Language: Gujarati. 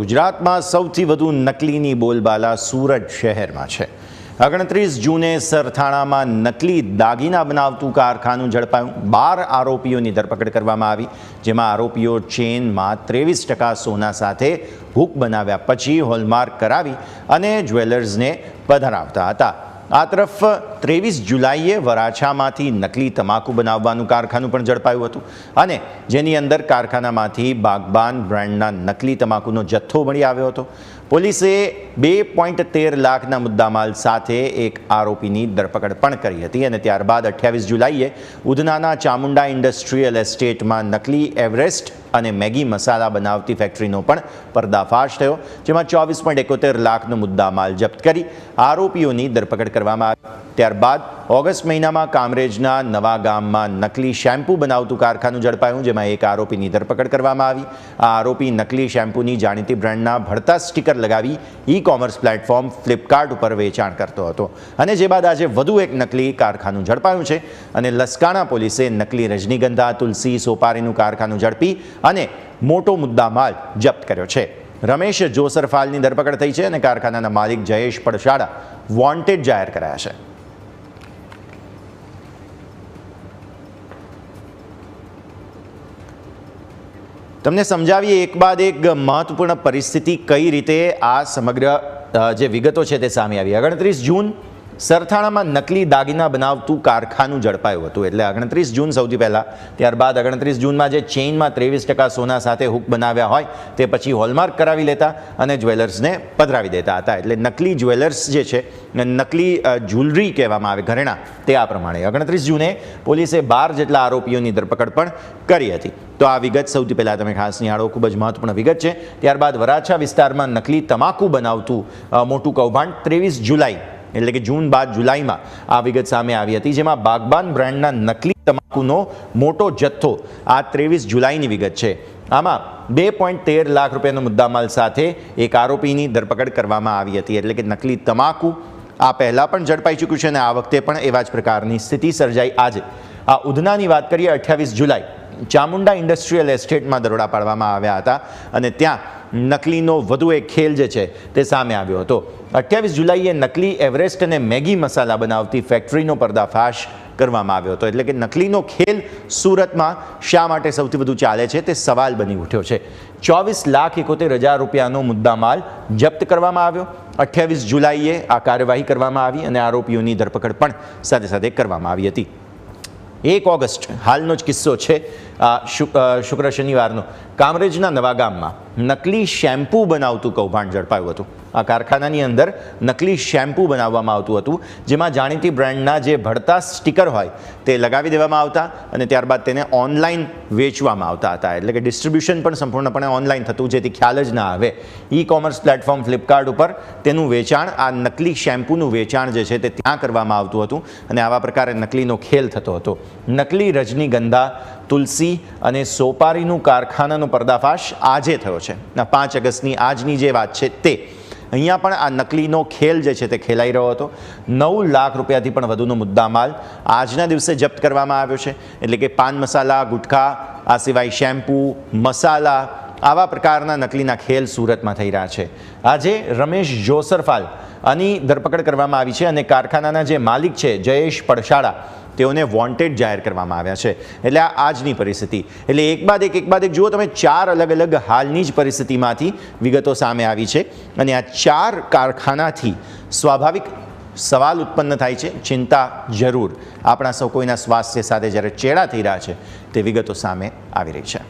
ગુજરાતમાં સૌથી વધુ નકલીની બોલબાલા સુરત શહેરમાં છે। 29 જૂને સરથાણામાં નકલી દાગીના બનાવતું કારખાનું ઝડપાયું। 12 આરોપીઓની ધરપકડ કરવામાં આવી, જેમાં આરોપીઓ ચેનમાં 23% સોના સાથે હૂક બનાવ્યા પછી હોલમાર્ક કરાવી અને જ્વેલર્સને પધરાવતા હતા। આ તરફ 23 જુલાઈએ વરાછામાંથી નકલી તમાકુ બનાવવાનું કારખાનું પણ ઝડપાયું હતું અને જેની અંદર કારખાનામાંથી બાગબાન બ્રાન્ડના નકલી તમાકુનો જથ્થો મળી આવ્યો હતો। પોલીસે 2.13 લાખના મુદ્દામાલ સાથે એક આરોપીની ધરપકડ પણ કરી હતી અને ત્યારબાદ 28 જુલાઈએ ઉધનાના ચામુંડા ઇન્ડસ્ટ્રીયલ એસ્ટેટમાં નકલી એવરેસ્ટ અને મેગી મસાલા બનાવતી ફેક્ટરીનો પણ પર્દાફાશ થયો, જેમાં 24.71 લાખનો મુદ્દામાલ જપ્ત કરી આરોપીઓની ધરપકડ કરવામાં આવી। ત્યારબાદ ઓગસ્ટ મહિનામાં કામરેજના નવા ગામમાં નકલી શેમ્પૂ બનાવતું કારખાનું ઝડપાયું, જેમાં એક આરોપીની ધરપકડ કરવામાં આવી। આ આરોપી નકલી શેમ્પૂની જાણીતી બ્રાન્ડના ભળતા સ્ટીકર લગાવી ઈ-કોમર્સ પ્લેટફોર્મ ફ્લિપકાર્ટ ઉપર વેચાણ કરતો હતો અને જે બાદ આજે વધુ એક નકલી કારખાનું ઝડપાયું છે અને લસકાણા પોલીસે નકલી રજનીગંધા, તુલસી, સોપારીનું કારખાનું ઝડપી અને મોટો મુદ્દામાલ જપ્ત કર્યો છે। રમેશ જોસરફાલની ધરપકડ થઈ છે અને કારખાનાના માલિક જયેશ પડશાળા વોન્ટેડ જાહેર કરાયા છે। તમને સમજાવીએ એક બાદ એક મહત્વપૂર્ણ પરિસ્થિતિ કઈ રીતે આ સમગ્ર જે વિગતો છે તે સામે આવી। 29 જૂન સરથાણામાં નકલી દાગીના બનાવતું કારખાનું ઝડપાયું હતું, એટલે 29 જૂન સૌથી પહેલાં, ત્યારબાદ 29 જૂનમાં જે ચેઇનમાં 23% સોના સાથે હૂક બનાવ્યા હોય તે પછી હોલમાર્ક કરાવી લેતા અને જ્વેલર્સને પધરાવી દેતા હતા। એટલે નકલી જ્વેલર્સ જે છે, નકલી જ્વેલરી કહેવામાં આવે, ઘરેણાં, તે આ પ્રમાણે 29 જૂને પોલીસે 12 જેટલા આરોપીઓની ધરપકડ પણ કરી હતી। તો આ વિગત સૌથી પહેલાં તમે ખાસ નિહાળો, ખૂબ જ મહત્વપૂર્ણ વિગત છે। ત્યારબાદ વરાછા વિસ્તારમાં નકલી તમાકુ બનાવતું મોટું કૌભાંડ 23 જુલાઈ એટલે કે જૂન બાદ જુલાઈમાં આ વિગત સામે આવી હતી, જેમાં બાગબાન બ્રાન્ડના નકલી તમાકુનો મોટો જથ્થો, આ 23 જુલાઈની વિગત છે। આમાં 2.13 લાખ રૂપિયાનો મુદ્દામાલ સાથે એક આરોપીની ધરપકડ કરવામાં આવી હતી। એટલે કે નકલી તમાકુ આ પહેલાં પણ ઝડપાઈ ચૂક્યું છે અને આ વખતે પણ એવા જ પ્રકારની સ્થિતિ સર્જાઈ। આજે આ ઉધનાની વાત કરીએ, 28 જુલાઈ ચામુંડા ઇન્ડસ્ટ્રીયલ એસ્ટેટમાં દરોડા પાડવામાં આવ્યા હતા અને ત્યાં નકલીનો વધુ એક ખેલ જે છે તે સામે આવ્યો હતો। 28 જુલાઈએ નકલી એવરેસ્ટ અને મેગી મસાલા બનાવતી ફેક્ટરીનો પર્દાફાશ કરવામાં આવ્યો હતો। એટલે કે નકલીનો ખેલ સુરતમાં શા માટે સૌથી વધુ ચાલે છે તે સવાલ બની ઉઠ્યો છે। 24,71,000 રૂપિયાનો મુદ્દામાલ જપ્ત કરવામાં આવ્યો। 28 જુલાઈએ આ કાર્યવાહી કરવામાં આવી અને આરોપીઓની ધરપકડ પણ સાથે સાથે કરવામાં આવી હતી। 1 ઓગસ્ટ હાલનો જ કિસ્સો છે, શુક્ર શનિવારનો, કામરેજના નવા ગામમાં નકલી શેમ્પૂ બનાવતું કૌભાંડ ઝડપાયું હતું। આ કારખાનાની અંદર નકલી શેમ્પૂ બનાવવામાં આવતું હતું, જેમાં જાણીતી બ્રાન્ડના જે ભળતા સ્ટીકર હોય તે લગાવી દેવામાં આવતા અને ત્યારબાદ તેને ઓનલાઈન વેચવામાં આવતા હતા। એટલે કે ડિસ્ટ્રીબ્યુશન પણ સંપૂર્ણપણે ઓનલાઈન થતું, જેથી ખ્યાલ જ ના આવે। ઈ-કોમર્સ પ્લેટફોર્મ ફ્લિપકાર્ટ ઉપર તેનું વેચાણ, આ નકલી શેમ્પૂનું વેચાણ જે છે તે ત્યાં કરવામાં આવતું હતું અને આવા પ્રકારે નકલીનો ખેલ થતો હતો। નકલી રજનીગંધા, તુલસી અને સોપારીનું કારખાનાનો પર્દાફાશ આજે થયો છે। 5 ઓગસ્ટની આજની જે વાત છે તે અહીંયા પણ આ નકલીનો ખેલ જે છે તે ખેલાઈ રહ્યો હતો। 9 લાખ રૂપિયાથી પણ વધુનો મુદ્દામાલ આજના દિવસે જપ્ત કરવામાં આવ્યો છે। એટલે કે પાન મસાલા, ગુટખા, આ સિવાય શેમ્પૂ, મસાલા, આવા પ્રકારના નકલીના ખેલ સુરતમાં થઈ રહ્યા છે। આજે રમેશ જોસરફાલ આની ધરપકડ કરવામાં આવી છે અને કારખાનાના જે માલિક છે જયેશ પડશાળા, તેઓને વોન્ટેડ જાહેર કરવામાં આવ્યા છે। એટલે આ આજની પરિસ્થિતિ, એટલે એક બાદ એક જુઓ તમે, 4 અલગ અલગ હાલની જ પરિસ્થિતિમાંથી વિગતો સામે આવી છે અને આ 4 કારખાનાથી સ્વાભાવિક સવાલ ઉત્પન્ન થાય છે, ચિંતા જરૂર આપણા સૌ કોઈના સ્વાસ્થ્ય સાથે જ્યારે ચેડા થઈ રહ્યા છે તે વિગતો સામે આવી રહી છે।